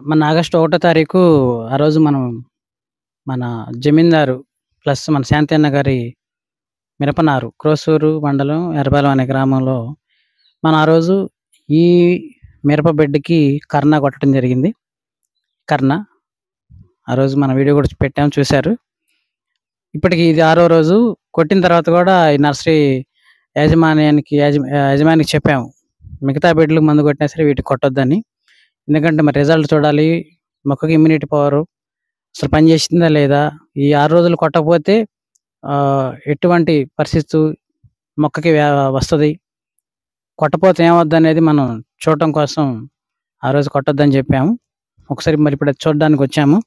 మన ఆగస్టు 1 తారీఖు ఆ రోజు మనం మన జమీందారు ప్లస్ మన శాంతన్న గారి మిరపనారు క్రోసూరు మండలం ఎర్రపాలెం అనే గ్రామంలో మనం ఆ రోజు ఈ మిరప బెడ్‌కి కర్ర కొట్టడం జరిగింది. కర్ర ఆ రోజు మన వీడియో కూడా పెట్టాము చూసారు. ఇప్పటికి ఇది ఆరో రోజు. కొట్టిన తర్వాత కూడా ఈ నర్సరీ యజమానికి చెప్పాము. మిగతా బెడ్‌లకు మందు కొట్టినా సరే వీటికి కొట్టొద్దని. ఎందుకంటే మరి రిజల్ట్ చూడాలి. మొక్కకి ఇమ్యూనిటీ పవరు అసలు పని చేసిందా లేదా? ఈ 6 రోజులు కొట్టకపోతే ఎటువంటి పరిస్థితి మొక్కకి వస్తది. కొట్టపోతే ఏమవుద్దనేది మనం చూడటం కోసం ఆ రోజు కొట్టొద్దని చెప్పాము. ఒకసారి మరి ఇప్పుడు అది చూడడానికొచ్చాము.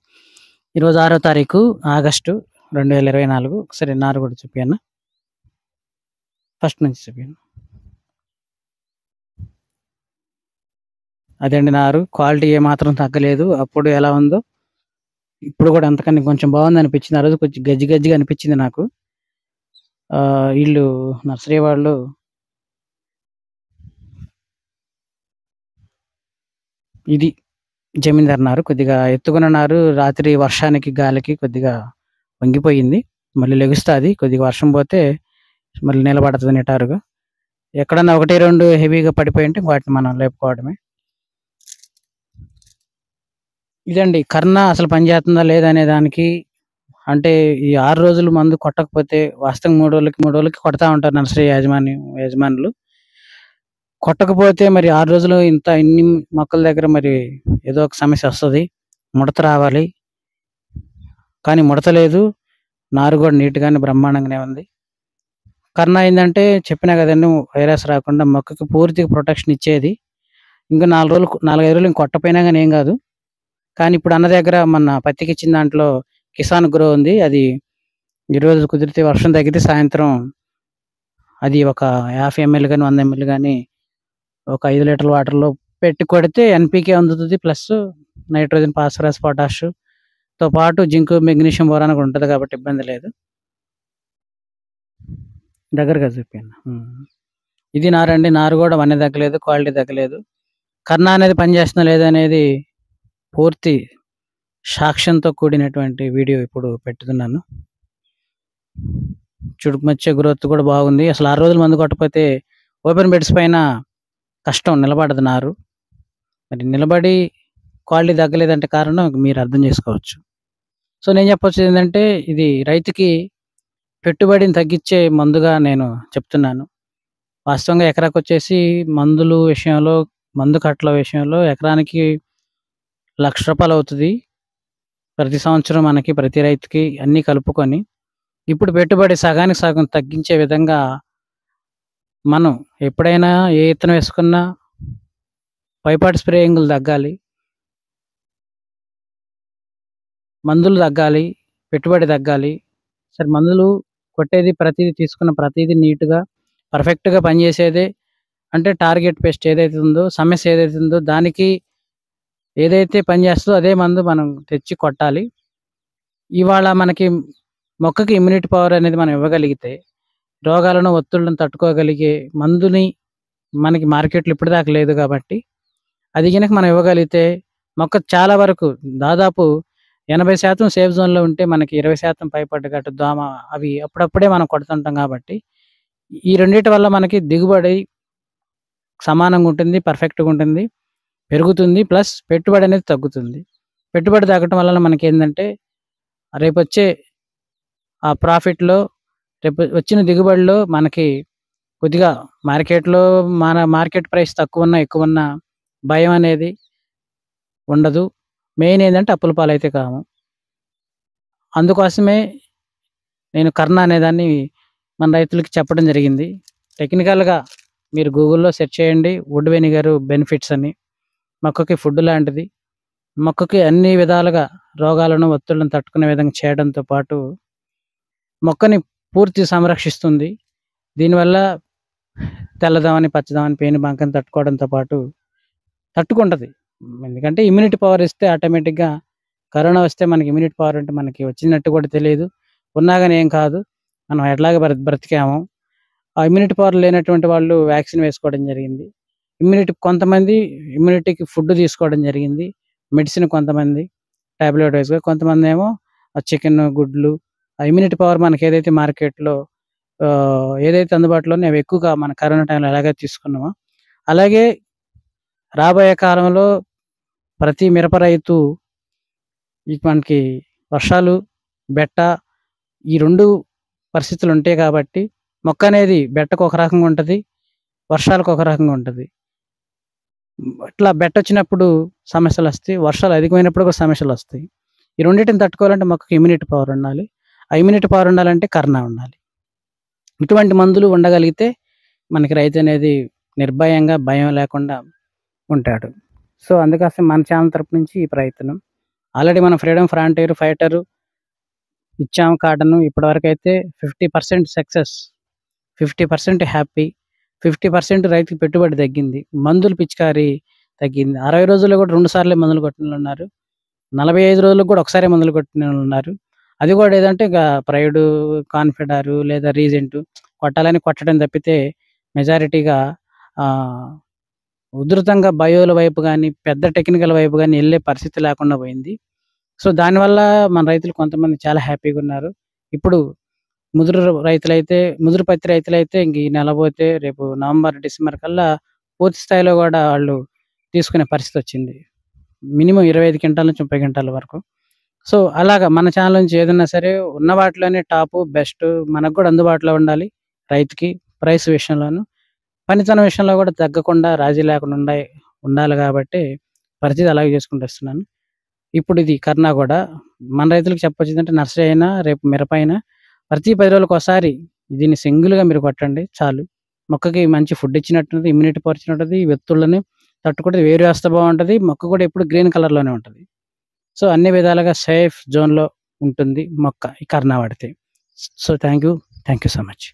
ఈరోజు 6 తారీఖు ఆగస్టు 2024. ఒకసారి నారు కూడా చూపియన్నా? ఫస్ట్ నుంచి చూపియన్నా? అదండి నారు. క్వాలిటీ ఏమాత్రం తగ్గలేదు. అప్పుడు ఎలా ఉందో ఇప్పుడు కూడా అంతకన్నా కొంచెం బాగుందనిపించింది. ఆ రోజు కొంచెం గజ్జిగా అనిపించింది నాకు. ఈళ్ళు నర్సరీ వాళ్ళు ఇది జమీందారు నారు. కొద్దిగా ఎత్తుగున్న నారు. రాత్రి వర్షానికి, గాలికి కొద్దిగా వంగిపోయింది. మళ్ళీ లెగుస్తాది. కొద్దిగా వర్షం పోతే మళ్ళీ నిలబడతది నిటారుగా. ఎక్కడన్నా 1, 2 హెవీగా పడిపోయుంటే వాటిని మనం లేపుకోవడమే. ఇదండి కర్ర అసలు పనిచేస్తుందా లేదా అనే దానికి అంటే ఈ 6 రోజులు మందు కొట్టకపోతే వాస్తవంగా 3 రోజులకి కొడతా ఉంటారు నర్సరీ యజమానులు. కొట్టకపోతే మరి 6 రోజులు ఇన్ని మొక్కల దగ్గర మరి ఏదో ఒక సమస్య వస్తది. ముడత రావాలి. కానీ ముడత లేదు. నారు కూడా నీట్‌గానే బ్రహ్మాండంగానే ఉంది. కర్ర ఏందంటే చెప్పినా కదండీ వైరస్ రాకుండా మొక్కకి పూర్తిగా ప్రొటెక్షన్ ఇచ్చేది. ఇంకా 4, 5 రోజులు కొట్టకపోయినా గాని ఏం కాదు. కానీ ఇప్పుడు అన్న దగ్గర మొన్న పత్తికిచ్చిన దాంట్లో కిసాన్ గ్రో ఉంది. అది ఈరోజు కుదిరితే వర్షం తగ్గితే సాయంత్రం అది ఒక 50 ఎంఎల్ గాని, 100 ఎంఎల్ గాని ఒక 5 లీటర్ల వాటర్‌లో పెట్టి కొడితే ఎన్‌పీకే అందుతది. ప్లస్ నైట్రోజన్, ఫాస్ఫరస్, పొటాష్‌తో పాటు జింక్, మెగ్నీషియం, బోరాన్ కూడా ఉంటది కాబట్టి ఇబ్బంది లేదు. దగ్గరగా చూపియన్నా. ఇది నారండి. నారు కూడా వన్నె తగ్గలేదు. క్వాలిటీ తగ్గలేదు. కర్ర అనేది పనిచేస్తుందా లేదా అనేది పూర్తి సాక్ష్యంతో కూడినటువంటి వీడియో ఇప్పుడు పెడుతున్నాను. మధ్య గ్రోత్ కూడా బాగుంది. అసలు 6 రోజులు మందు కొట్టకపోతే ఓపెన్ బెడ్స్ పైన కష్టం నిలబడదు నారు. మరి నిలబడి క్వాలిటీ తగ్గలేదంటే కారణం మీరు అర్థం చేసుకోవచ్చు. సో నేను చెప్పొచ్చేది ఏందంటే ఇది రైతుకి పెట్టుబడిని తగ్గించే మందుగా నేను చెప్తున్నాను. వాస్తవంగా ఎకరాకొచ్చేసి మందుల విషయంలో, మందు కట్టల విషయంలో ఎకరానికి రూ. 1,00,000 అవుతది. ప్రతి సంవత్సరం మనకి ప్రతి రైతుకి అన్నీ కలుపుకొని. ఇప్పుడు పెట్టుబడి సగానికి సగం తగ్గించే విధంగా మనం ఎప్పుడైనా ఏ ఇత్తనం వేసుకున్నా పైపాటి స్ప్రేయింగులు తగ్గాలి. మందులు తగ్గాలి. పెట్టుబడి తగ్గాలి. సరే మందులు కొట్టేది ప్రతీది తీసుకున్న ప్రతీది నీట్‌గా, పర్ఫెక్ట్‌గా పనిచేసేదే అంటే టార్గెట్ పెస్ట్ ఏదైతే ఉందో, సమస్య ఏదైతే ఉందో దానికి ఏదైతే పనిచేస్తదో అదే మందు మనం తెచ్చి కొట్టాలి. ఇవాళ మనకి మొక్కకి ఇమ్యూనిటీ పవర్ అనేది మనం ఇవ్వగలిగితే, రోగాలను, ఒత్తిళ్ళను తట్టుకోగలిగే మందుని మనకి మార్కెట్‌లో ఇప్పటిదాకా లేదు కాబట్టి, అది గనక మనం ఇవ్వగలిగితే మొక్క చాలా వరకు దాదాపు 80% సేఫ్ జోన్‌లో ఉంటే మనకి 20% పైపడ్డ దోమ అవి అప్పుడప్పుడే మనం కొడుతుంటాం కాబట్టి, ఈ రెండిటి వల్ల మనకి దిగుబడి సమానంగా ఉంటుంది. పర్ఫెక్ట్‌గా ఉంటుంది. పెరుగుతుంది. ప్లస్ పెట్టుబడి అనేది తగ్గుతుంది. పెట్టుబడి తగ్గటం వలన మనకేందంటే రేపొచ్చే ఆ ప్రాఫిట్‌లో రేపు వచ్చిన దిగుబడిలో మనకి కొద్దిగా మార్కెట్‌లో మన మార్కెట్ ప్రైస్ తక్కువున్నా, ఎక్కువున్నా భయం అనేది ఉండదు. మెయిన్ ఏందంటే అప్పుల పాలైతే కాము. అందుకోసమే నేను కర్ణ అనేదాన్ని మన రైతులకి చెప్పడం జరిగింది. టెక్నికల్‌గా మీరు గూగుల్‌లో సెర్చ్ చేయండి. వుడ్ వెనిగర్ బెనిఫిట్స్ అని. మొక్కకి ఫుడ్ లాంటిది. మొక్కకి అన్ని విధాలుగా రోగాలను, ఒత్తిళ్ళను తట్టుకునే విధంగా చేయడంతో పాటు మొక్కని పూర్తి సంరక్షిస్తుంది. దీనివల్ల తెల్లదోమని, పచ్చదోమని, పేనుబంకని తట్టుకోవడంతో పాటు తట్టుకుంటది. ఎందుకంటే ఇమ్యూనిటీ పవర్ ఇస్తే ఆటోమేటిక్‌గా కరోనా వస్తే మనకి ఇమ్యూనిటీ పవర్ అంటే మనకి వచ్చినట్టు కూడా తెలీదు. ఉన్నా గాని ఏం కాదు. మనం ఎట్లాగో బ్రతికాము. ఆ ఇమ్యూనిటీ పవర్ లేనటువంటి వాళ్ళు వ్యాక్సిన్ వేసుకోవడం జరిగింది. కొంతమంది ఇమ్యూనిటీకి ఫుడ్ తీసుకోవడం జరిగింది. మెడిసిన్ కొంతమంది టాబ్లెట్ వైస్‌గా, కొంతమందేమో చికెన్, గుడ్లు, ఇమ్యూనిటీ పవర్ మనకేదైతే మార్కెట్‌లో ఏదైతే అందుబాటులో ఉన్నాయో అవి ఎక్కువగా మన కరోనా టైంలో ఎలాగైతే తీసుకున్నామో, అలాగే రాబోయే కాలంలో ప్రతి మిరప రైతు మనకి వర్షాలు, బెట్ట ఈ 2 పరిస్థితులుంటాయి కాబట్టి, మొక్కనేది బెట్టకు ఒక రకంగా ఉంటది. వర్షాలకు ఒక రకంగా ఉంటది. ఇట్లా బెట్టొచ్చినప్పుడు సమస్యలొస్తాయి. వర్షాలు అధికమైనప్పుడు కూడా సమస్యలొస్తాయి. ఈ రెండిటిని తట్టుకోవాలంటే మొక్కకి ఇమ్యూనిటీ పవర్ ఉండాలి. ఆ ఇమ్యూనిటీ పవర్ ఉండాలంటే కరుణ ఉండాలి. ఇటువంటి మందులు ఉండగలిగితే మనకి రైతనేది నిర్భయంగా, భయం లేకుండా ఉంటాడు. సో, అందుకోసం మన ఛానల్ తరపు నుంచి ఈ ప్రయత్నం. ఆల్రెడీ మనం ఫ్రీడమ్ ఫ్రాంటియర్ ఫైటరు ఇచ్చాము కాటను. ఇప్పటివరకైతే 50% సక్సెస్. 50% హ్యాపీ. 50% రైతుకి పెట్టుబడి తగ్గింది. మందులు పిచికారీ తగ్గింది. 60 రోజుల్లో కూడా 2 సార్లే మందులు కొట్టినోళ్ళున్నారు. 45 రోజులకు కూడా ఒకసారే మందులు కొట్టినోళ్ళున్నారు. అది కూడా ఏదంటే ఇక ప్రైడు, కాన్ఫిడారు లేదా రీజెంటు కొట్టాలని కొట్టడం తప్పితే మెజారిటీగా ఆహ్, ఉధృతంగా బయోల వైపు గాని, పెద్ద టెక్నికల్ వైపు గాని ఎళ్ళే పరిస్థితి లేకుండా పోయింది. సో, దానివల్ల మన రైతులు కొంతమంది చాలా హ్యాపీగున్నారు. ఇప్పుడు ముదురు రైతులైతే ముదురు పత్తి రైతులైతే ఇంక ఈ నెల పోతే రేపు నవంబర్, డిసెంబర్ కల్లా పూర్తి స్థాయిలో గూడా వాళ్ళు తీసుకునే పరిస్థితొచ్చింది. మినిమమ్ 25 క్వింటాల నుంచి 30 క్వింటాల వరకు. సో, అలాగా మన ఛానల్ నుంచి ఏదన్నా సరే ఉన్న వాటిలోనే టాపు, బెస్టు మనకు గూడా అందుబాటులో ఉండాలి రైతుకి. ప్రైస్ విషయంలోను, పనితనం విషయంలో గూడా తగ్గకుండా రాజీ లేకుండా ఉండాలి గాబట్టి పరిస్థితి అలాగే చేసుకుంటూ వస్తున్నాను. ఇప్పుడు ఇది కర్నా గూడా మన రైతులకు చెప్పొచ్చేదంటే నర్సరీ అయినా, రేపు మిరప అయినా ప్రతి 10 రోజులకోసారి దీన్ని సింగిల్‌గా మీరు కొట్టండి చాలు. మొక్కకి మంచి ఫుడ్ ఇచ్చినట్టుంటది, ఇమ్యూనిటీ పవర్ ఇచ్చినట్టుంటది, విత్తులని తట్టుకుంటది, వేరు వ్యవస్థ బావుంటది, మొక్క కూడా ఎప్పుడు గ్రీన్ కలర్‌లోనే ఉంటది. సో, అన్ని విధాలుగా సేఫ్ జోన్‌లో ఉంటుంది మొక్క ఈ కర్నా వాడితే. So, thank you so much.